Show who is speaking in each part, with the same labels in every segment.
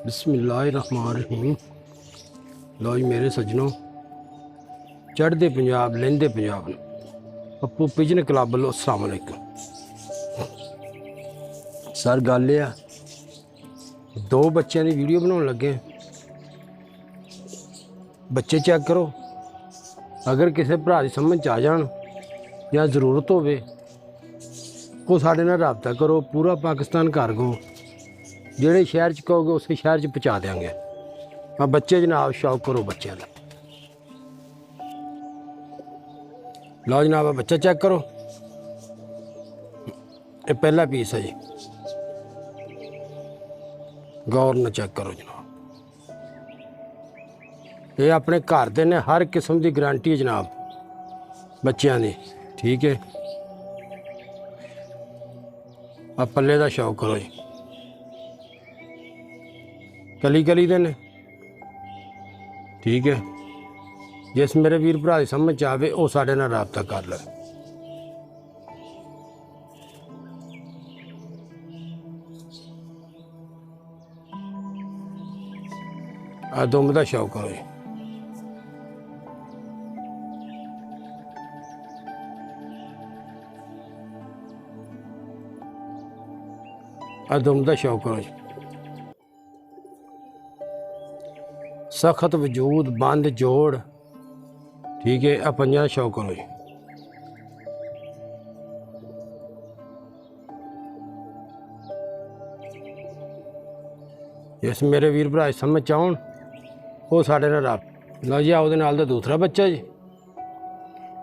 Speaker 1: बिस्मिल्लाहिर्रहमानिर्रहीम। लो जी मेरे सज्जनों, चढ़ते पंजाब लहंदे पंजाब पप्पू पिजन क्लब वालों अस्सलाम वालेकुम। सर गल यह दो बच्चों की वीडियो बनाने लगे, बच्चे चेक करो, अगर किसी भरा की समझ आ जान या जरूरत हो को साढ़े नाल राबता करो। पूरा पाकिस्तान घर गो, ਜਿਹੜੇ शहर च कहोगे उस शहर च पहुँचा देंगे। हाँ बच्चे जनाब शौक करो बच्चों का। लो जनाब बच्चा चेक करो, ये पहला पीस है जी, गौर न चेक करो जनाब। ये अपने घर दे ने, हर किस्म की गारंटी है जनाब बच्चों की, ठीक है। आप पल्ले का शौक करो जी, कली कली दे ने, ठीक है। जिस मेरे वीर भरा की समझ आवे वो साढ़े नाल राबता कर ले। आ दुम का शौक करो जी, आ दुम का शौक करो जी। सख्त वजूद बंद जोड़, ठीक है। आ पंजा शौक करो जी। जिस मेरे वीर भरा समझ आउन वो साढ़े नाल राब। लो जी आओ दे नाल दा दूसरा बच्चा जी,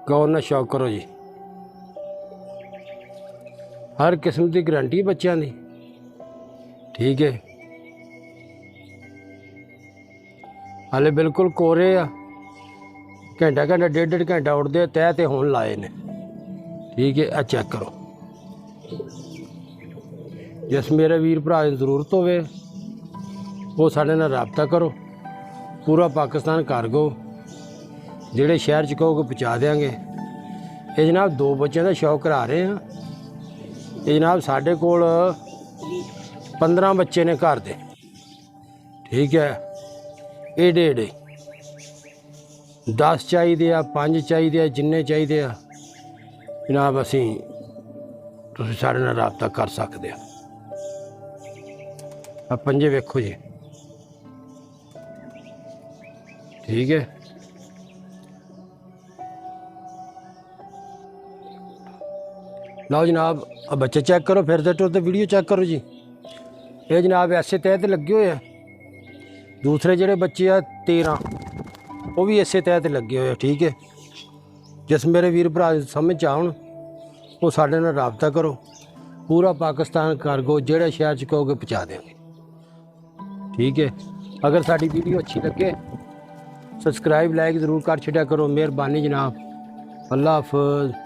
Speaker 1: गौर नाल शौक करो जी। हर किस्म की गारंटी बच्चों की, ठीक है। हाले बिल्कुल कोरे आ, घंटा घंटा डेढ़ डेढ़ घंटा उड़ते तय तो होने लाए ने, ठीक है। आ चेक करो, जिस मेरे वीर भरा की जरूरत होवे वो साढ़े नाल राबता करो। पूरा पाकिस्तान घर गो, जेड़े शहर च कहोगे पहुँचा देंगे। ये जनाब दो बच्चों का शौक करा रहे हैं। ये जनाब साढ़े कोल 15 बच्चे ने घर दे, ठीक है। एडे एडे 10 चाहिए आ, 5 चाहिए, जिन्ने चाहिए आ जनाब असी तुसीं साढ़े नाल राबता कर सकते हो। आ पंजे वेखो जी, ठीक है। लो जनाब अब बच्चे चेक करो, फिर टुरते वीडियो चेक करो जी। ये जनाब ऐसे तहत लगे हुए हैं। दूसरे जोड़े बच्चे आ 13 वो भी इसे तहत लगे हुए, ठीक है। जिस मेरे वीर भरा समझ आउन वो साढ़े नाल राबता करो। पूरा पाकिस्तान घर गो, जेड़े शहर च कहोगे पहुँचा देंगे, ठीक है। अगर साड़ी वीडियो अच्छी लगे सब्सक्राइब लाइक ज़रूर कर छड्या करो। मेहरबानी जनाब, अल्लाह हाफिज़।